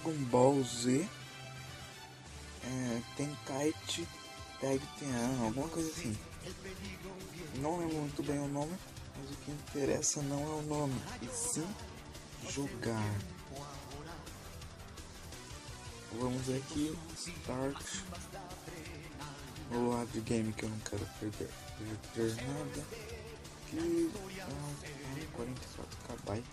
Dragon Ball Z, Tenkaichi Tag Team, alguma coisa assim. Não lembro muito bem o nome, mas o que interessa não é o nome, e sim jogar. Vamos aqui, Start. O lado de game que eu não quero perder nada. Aqui, 44 KB.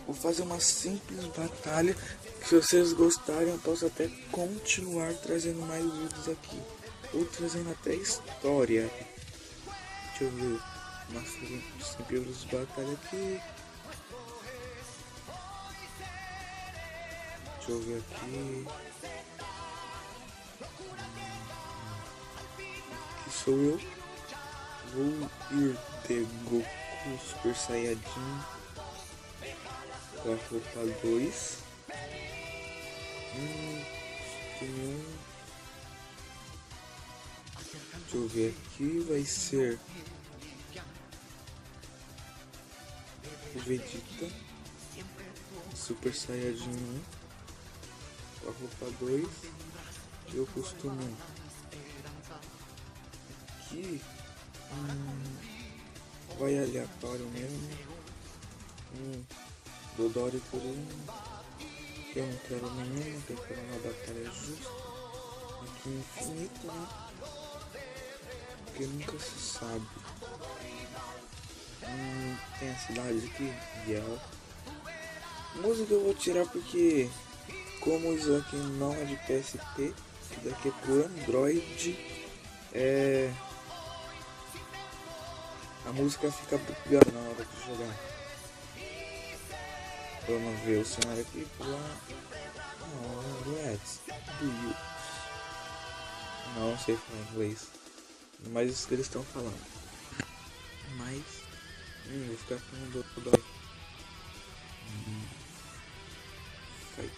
Vou fazer uma simples batalha. Se vocês gostarem, eu posso até continuar trazendo mais vídeos aqui. Ou trazendo até história. Deixa eu ver. Uma simples batalha aqui. Deixa eu ver aqui. Aqui sou eu. Vou ir de Goku Super Saiyajin com a roupa 2. Tem um. Deixa eu ver aqui. Vai ser o Vegeta Super Saiyajin 1 com a roupa 2. Eu costumo aqui. Vai aleatório mesmo. Dodori por um. Eu não quero nenhuma, que eu quero uma batalha justa. Aqui infinito, né? Porque nunca se sabe. Tem a cidade aqui, Yel. Música eu vou tirar porque, como isso aqui não é de PSP, isso daqui é pro Android, a música fica bugada na hora de jogar. Vamos ver o cenário aqui. Let's do you. Não sei falar inglês, mas isso que eles estão falando. Mas vou ficar com o Dodói. Fight.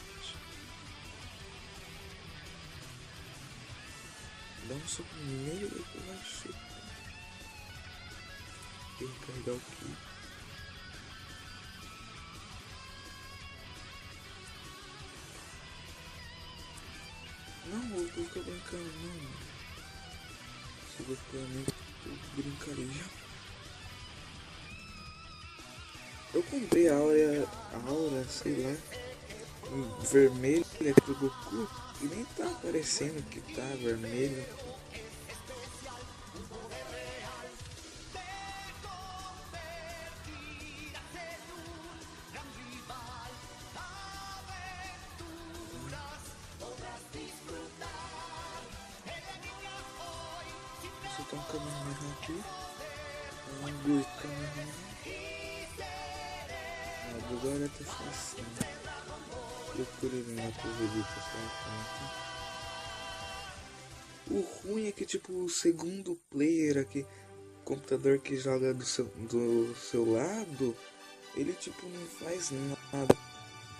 Dá um soco nele e depois vai chutar. Tem que carregar o Ki. Não, eu vou ficar brincando, não. Se eu vou ficar muito, eu brincaria. Eu comprei a aura, sei lá, vermelha pro Goku e nem tá aparecendo que tá vermelho. Tem um Kamehameha aqui, um Gui Kamehameha. Agora tá fácil. Procura ele na Vegeta, certo? O ruim é que tipo o segundo player aqui, computador que joga do seu lado, ele tipo não faz nada.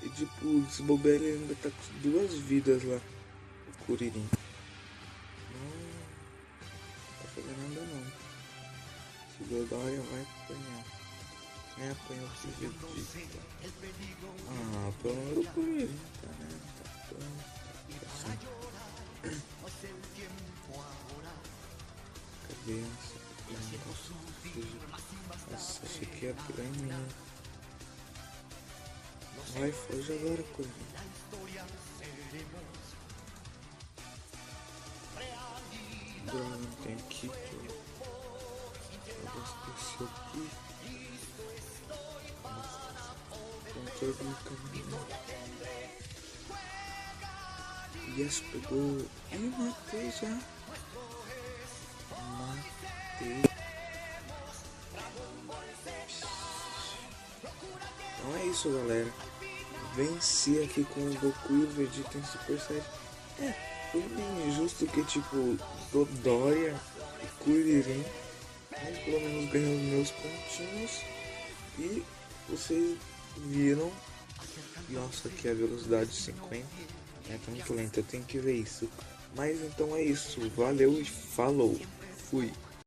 E tipo, se bobear ele ainda tá com 2 vidas lá, o Kuririn. Nada não. Se Dodória vai apanhar. Apanhou o Vegeta. Pelo menos o Kuririn, tá, né? Cadê essa? Nossa, achei que ia atirar em mim. Vai, foge agora, Kuririn. Não tem aqui. Eu vou esquecer aqui. Controle do caminho. Yes, pegou. Matei já. Matei. Então é isso, galera. Venci aqui com o Goku e o Vegeta em Super Saiyajin. Foi bem injusto que tipo Dodória e Kuririn, mas pelo menos ganhou os meus pontinhos. E vocês viram. Nossa, aqui a velocidade 50 tá muito lenta, eu tenho que ver isso. Mas então é isso, valeu e falou, fui.